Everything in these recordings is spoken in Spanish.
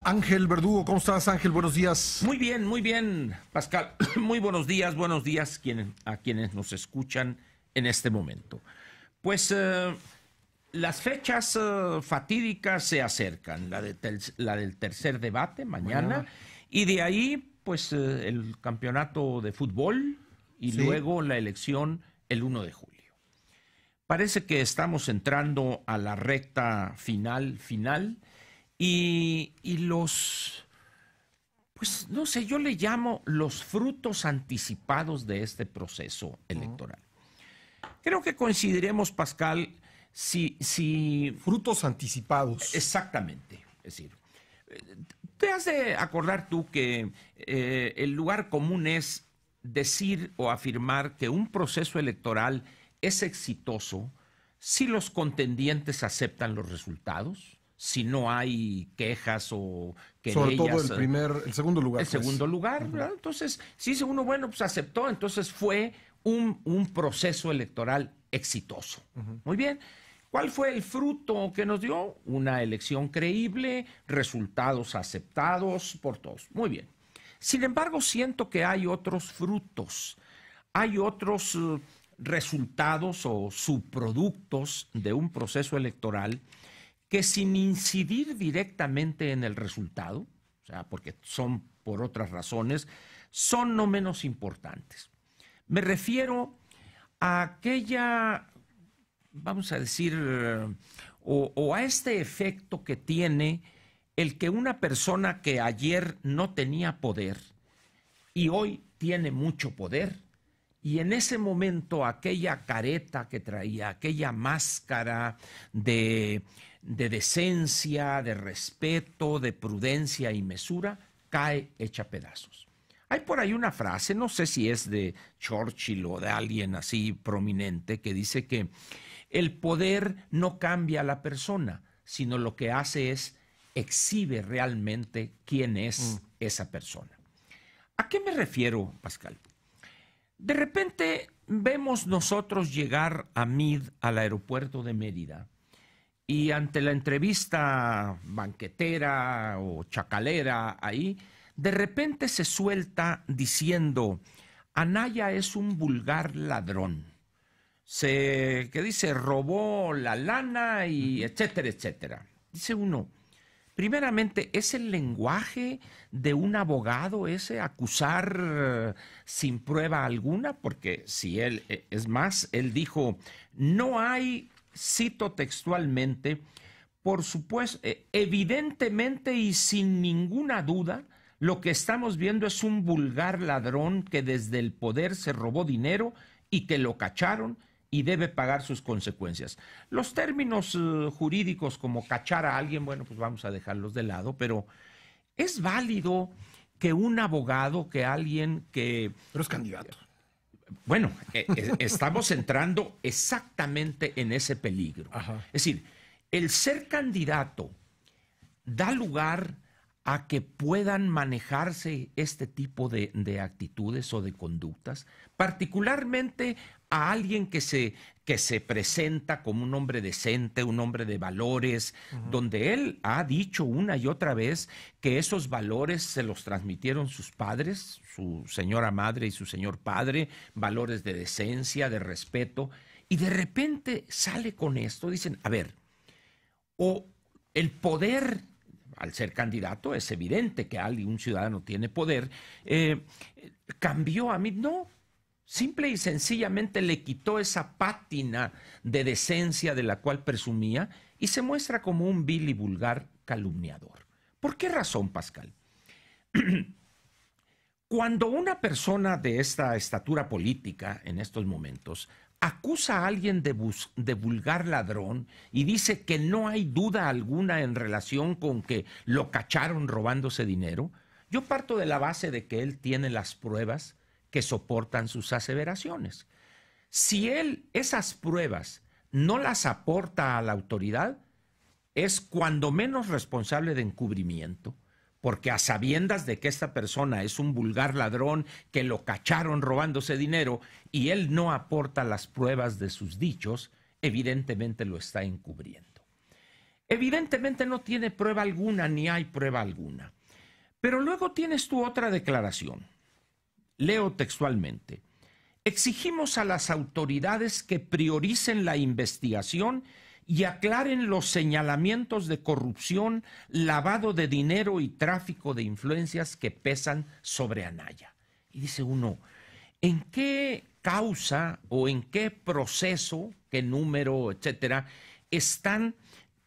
Ángel Verdugo, ¿cómo estás, Ángel? Buenos días. Muy bien, Pascal. Muy buenos días a quienes nos escuchan en este momento. Pues las fechas fatídicas se acercan, la del tercer debate mañana, y de ahí pues el campeonato de fútbol y luego la elección el 1 de julio. Parece que estamos entrando a la recta final y los, pues no sé, yo le llamo los frutos anticipados de este proceso electoral. Creo que coincidiremos, Pascal, si frutos anticipados. Exactamente. Es decir, te has de acordar tú que el lugar común es decir o afirmar que un proceso electoral es exitoso si los contendientes aceptan los resultados, si no hay quejas o querellas. Sobre todo el segundo lugar. El segundo lugar, ¿verdad? Entonces, si dice uno, bueno, pues aceptó, entonces fue un proceso electoral exitoso. Muy bien. ¿Cuál fue el fruto que nos dio? Una elección creíble, resultados aceptados por todos. Muy bien. Sin embargo, siento que hay otros frutos, hay otros resultados o subproductos de un proceso electoral que sin incidir directamente en el resultado, o sea, porque son por otras razones, son no menos importantes. Me refiero a aquella, vamos a decir, o a este efecto que tiene el que una persona que ayer no tenía poder y hoy tiene mucho poder, y en ese momento aquella careta que traía, aquella máscara de decencia, de respeto, de prudencia y mesura, cae hecha pedazos. Hay por ahí una frase, no sé si es de Churchill o de alguien así prominente, que dice que el poder no cambia a la persona, sino lo que hace es exhibe realmente quién es esa persona. ¿A qué me refiero, Pascal? De repente vemos nosotros llegar a Mid, al aeropuerto de Mérida, y ante la entrevista banquetera o chacalera ahí, de repente se suelta diciendo: Anaya es un vulgar ladrón. Que dice, robó la lana y etcétera, etcétera. Dice uno, primeramente, ¿es el lenguaje de un abogado ese acusar sin prueba alguna? Porque si él, es más, él dijo, no hay, cito textualmente, por supuesto, evidentemente y sin ninguna duda, lo que estamos viendo es un vulgar ladrón que desde el poder se robó dinero y que lo cacharon y debe pagar sus consecuencias. Los términos jurídicos como cachar a alguien, bueno, pues vamos a dejarlos de lado, pero es válido que un abogado, que alguien que... Pero es candidato. Bueno, estamos entrando exactamente en ese peligro. Ajá. Es decir, el ser candidato da lugar a que puedan manejarse este tipo de actitudes o de conductas, particularmente a alguien que se presenta como un hombre decente, un hombre de valores, donde él ha dicho una y otra vez que esos valores se los transmitieron sus padres, su señora madre y su señor padre, valores de decencia, de respeto, y de repente sale con esto, dicen, a ver, o el poder... Al ser candidato es evidente que un ciudadano tiene poder, cambió a mí. No, simple y sencillamente le quitó esa pátina de decencia de la cual presumía y se muestra como un vil y vulgar calumniador. ¿Por qué razón, Pascal? Cuando una persona de esta estatura política en estos momentos acusa a alguien de vulgar ladrón y dice que no hay duda alguna en relación con que lo cacharon robándose dinero, yo parto de la base de que él tiene las pruebas que soportan sus aseveraciones. Si él esas pruebas no las aporta a la autoridad, es cuando menos responsable de encubrimiento, porque a sabiendas de que esta persona es un vulgar ladrón, que lo cacharon robándose dinero y él no aporta las pruebas de sus dichos, evidentemente lo está encubriendo. Evidentemente no tiene prueba alguna, ni hay prueba alguna. Pero luego tienes tu otra declaración. Leo textualmente. Exigimos a las autoridades que prioricen la investigación y aclaren los señalamientos de corrupción, lavado de dinero y tráfico de influencias que pesan sobre Anaya. Y dice uno, ¿en qué causa o en qué proceso, qué número, etcétera, están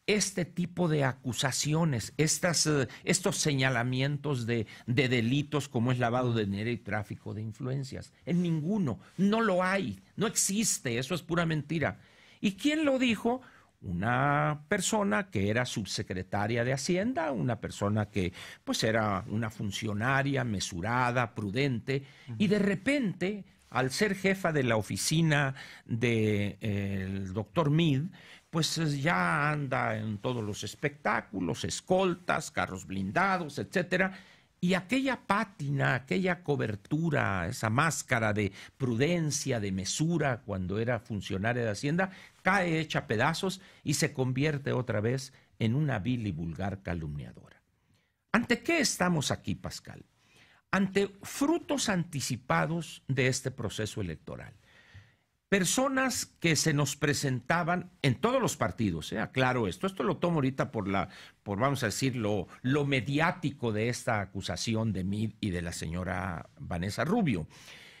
este tipo de acusaciones, estos señalamientos de delitos como es lavado de dinero y tráfico de influencias? En ninguno, no lo hay, no existe, eso es pura mentira. ¿Y quién lo dijo? Una persona que era subsecretaria de Hacienda, una persona que pues era una funcionaria mesurada, prudente, y de repente, al ser jefa de la oficina del doctor Meade, pues ya anda en todos los espectáculos, escoltas, carros blindados, etcétera. Y aquella pátina, aquella cobertura, esa máscara de prudencia, de mesura, cuando era funcionaria de Hacienda, cae hecha a pedazos y se convierte otra vez en una vil y vulgar calumniadora. ¿Ante qué estamos aquí, Pascal? Ante frutos anticipados de este proceso electoral. Personas que se nos presentaban en todos los partidos, aclaro esto lo tomo ahorita por vamos a decir, lo mediático de esta acusación de Meade y de la señora Vanessa Rubio.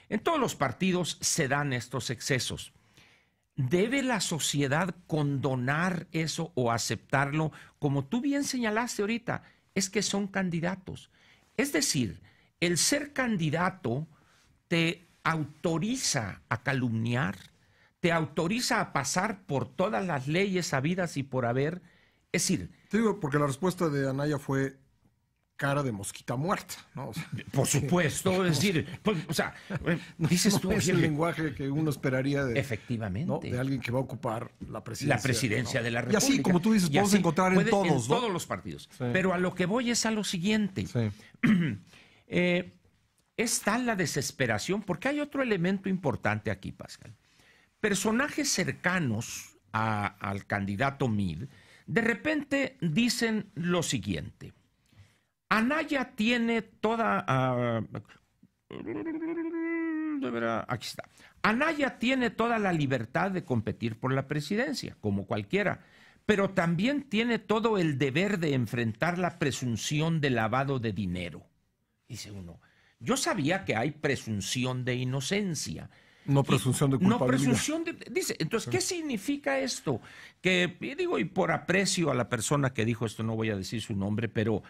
En todos los partidos se dan estos excesos. ¿Debe la sociedad condonar eso o aceptarlo? Como tú bien señalaste ahorita, es que son candidatos. Es decir, el ser candidato te autoriza a calumniar, te autoriza a pasar por todas las leyes habidas y por haber. Es decir, te digo, porque la respuesta de Anaya fue cara de mosquita muerta, ¿no? O sea, por supuesto, es decir, pues, o sea, dices tú, es el lenguaje que uno esperaría de, efectivamente, ¿no?, de alguien que va a ocupar la presidencia, ¿no?, de la República. Y así, como tú dices, podemos encontrar en todos, ¿no? Todos los partidos. Sí. Pero a lo que voy es a lo siguiente. Sí. Es tal la desesperación, porque hay otro elemento importante aquí, Pascal. Personajes cercanos al candidato Meade, de repente dicen lo siguiente. Anaya tiene toda... aquí está. Anaya tiene toda la libertad de competir por la presidencia, como cualquiera, pero también tiene todo el deber de enfrentar la presunción de lavado de dinero. Dice uno, yo sabía que hay presunción de inocencia. No presunción de culpabilidad. No presunción de... Dice, entonces, ¿qué significa esto? Que, digo, y por aprecio a la persona que dijo esto, no voy a decir su nombre, pero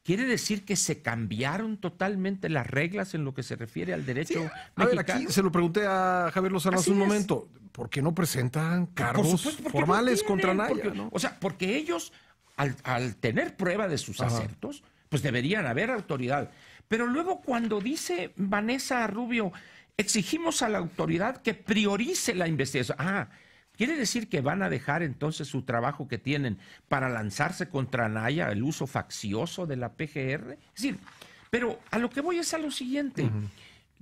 quiere decir que se cambiaron totalmente las reglas en lo que se refiere al derecho mexicano. A ver, aquí se lo pregunté a Javier Lozano hace un momento. ¿Por qué no presentan cargos formales contra Anaya, ¿no? O sea, porque ellos, al tener prueba de sus acertos, pues deberían haber autoridad. Pero luego cuando dice Vanessa Rubio, exigimos a la autoridad que priorice la investigación. ¿Quiere decir que van a dejar entonces su trabajo que tienen para lanzarse contra Anaya, el uso faccioso de la PGR? Es decir, pero a lo que voy es a lo siguiente.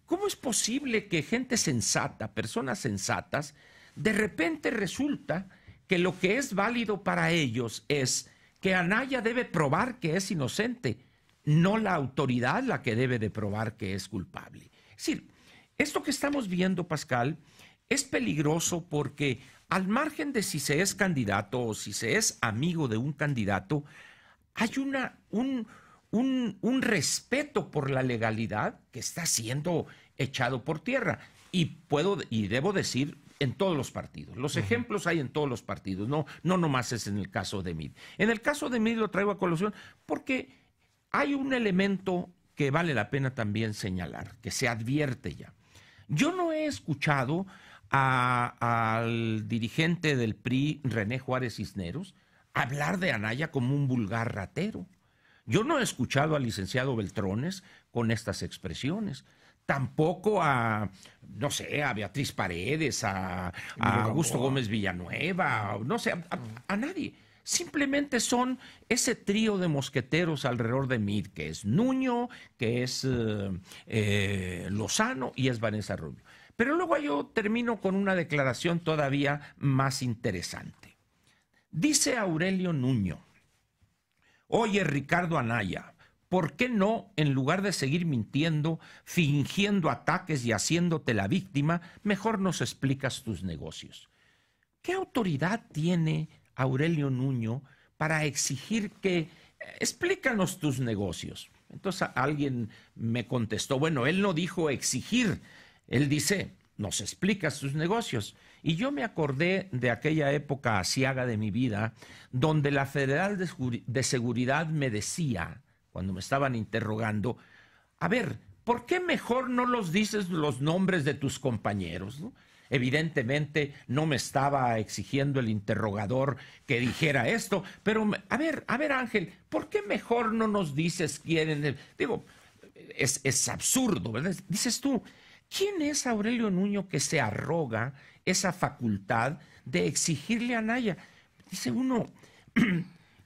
¿Cómo es posible que gente sensata, personas sensatas, de repente resulta que lo que es válido para ellos es que Anaya debe probar que es inocente, no la autoridad la que debe de probar que es culpable? Es decir, esto que estamos viendo, Pascal, es peligroso porque al margen de si se es candidato o si se es amigo de un candidato, hay un respeto por la legalidad que está siendo echado por tierra. Y debo decir, en todos los partidos. Los ejemplos hay en todos los partidos, no nomás es en el caso de Meade. En el caso de Meade lo traigo a colación porque hay un elemento que vale la pena también señalar, que se advierte ya. Yo no he escuchado al dirigente del PRI, René Juárez Cisneros, hablar de Anaya como un vulgar ratero. Yo no he escuchado al licenciado Beltrones con estas expresiones. Tampoco a Beatriz Paredes, a Augusto Gómez Villanueva, no sé, a nadie. Simplemente son ese trío de mosqueteros alrededor de Meade, que es Nuño, que es Lozano y es Vanessa Rubio. Pero luego yo termino con una declaración todavía más interesante. Dice Aurelio Nuño: oye, Ricardo Anaya, ¿por qué no, en lugar de seguir mintiendo, fingiendo ataques y haciéndote la víctima, mejor nos explicas tus negocios? ¿Qué autoridad tiene Aurelio Nuño para exigir que explícanos tus negocios? Entonces alguien me contestó, bueno, él no dijo exigir, él dice, nos explicas tus negocios. Y yo me acordé de aquella época aciaga de mi vida, donde la Federal de Seguridad me decía, cuando me estaban interrogando, a ver, ¿por qué mejor no los dices los nombres de tus compañeros, ¿no? Evidentemente no me estaba exigiendo el interrogador que dijera esto, pero a ver, Ángel, ¿por qué mejor no nos dices quién? Digo, es absurdo, ¿verdad? Dices tú, ¿quién es Aurelio Nuño que se arroga esa facultad de exigirle a Anaya? Dice uno,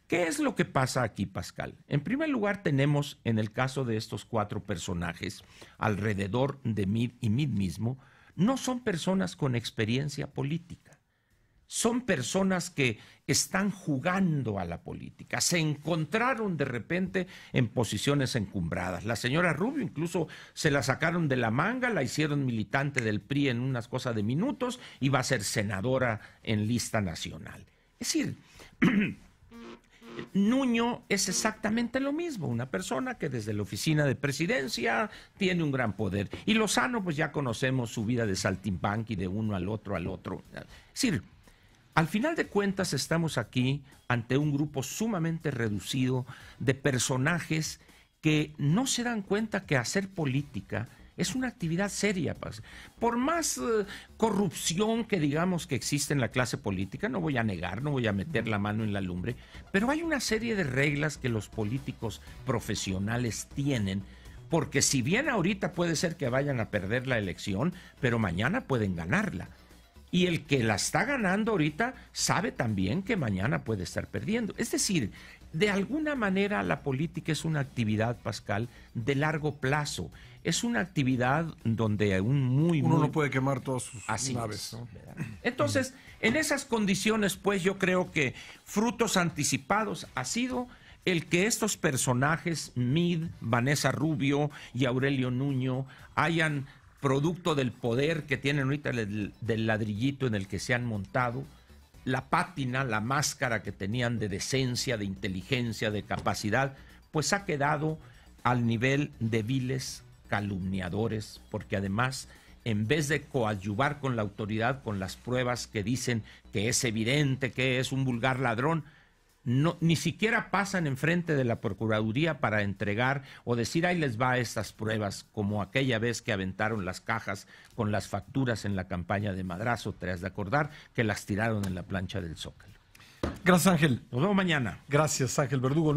¿qué es lo que pasa aquí, Pascal? En primer lugar, tenemos en el caso de estos 4 personajes alrededor de Meade y Meade mismo, no son personas con experiencia política, son personas que están jugando a la política, se encontraron de repente en posiciones encumbradas. La señora Rubio incluso se la sacaron de la manga, la hicieron militante del PRI en unas cosas de minutos y va a ser senadora en lista nacional. Es decir, Nuño es exactamente lo mismo, una persona que desde la oficina de presidencia tiene un gran poder. Y Lozano, pues ya conocemos su vida de saltimbanqui de uno al otro. Es decir, al final de cuentas estamos aquí ante un grupo sumamente reducido de personajes que no se dan cuenta que hacer política es una actividad seria. Por más corrupción que digamos que existe en la clase política, no voy a negar, no voy a meter la mano en la lumbre, pero hay una serie de reglas que los políticos profesionales tienen, porque si bien ahorita puede ser que vayan a perder la elección, pero mañana pueden ganarla. Y el que la está ganando ahorita sabe también que mañana puede estar perdiendo. Es decir, de alguna manera la política es una actividad, Pascal, de largo plazo. Es una actividad donde uno no puede quemar todas sus naves, ¿no? Entonces, en esas condiciones, pues yo creo que frutos anticipados ha sido el que estos personajes, Meade, Vanessa Rubio y Aurelio Nuño, hayan, producto del poder que tienen ahorita del ladrillito en el que se han montado, la pátina, la máscara que tenían de decencia, de inteligencia, de capacidad, pues ha quedado al nivel de viles calumniadores, porque además, en vez de coadyuvar con la autoridad, con las pruebas que dicen que es evidente que es un vulgar ladrón, no, ni siquiera pasan enfrente de la Procuraduría para entregar o decir, ahí les va estas pruebas, como aquella vez que aventaron las cajas con las facturas en la campaña de Madrazo, te has de acordar, que las tiraron en la plancha del Zócalo. Gracias, Ángel. Nos vemos mañana. Gracias, Ángel Verdugo.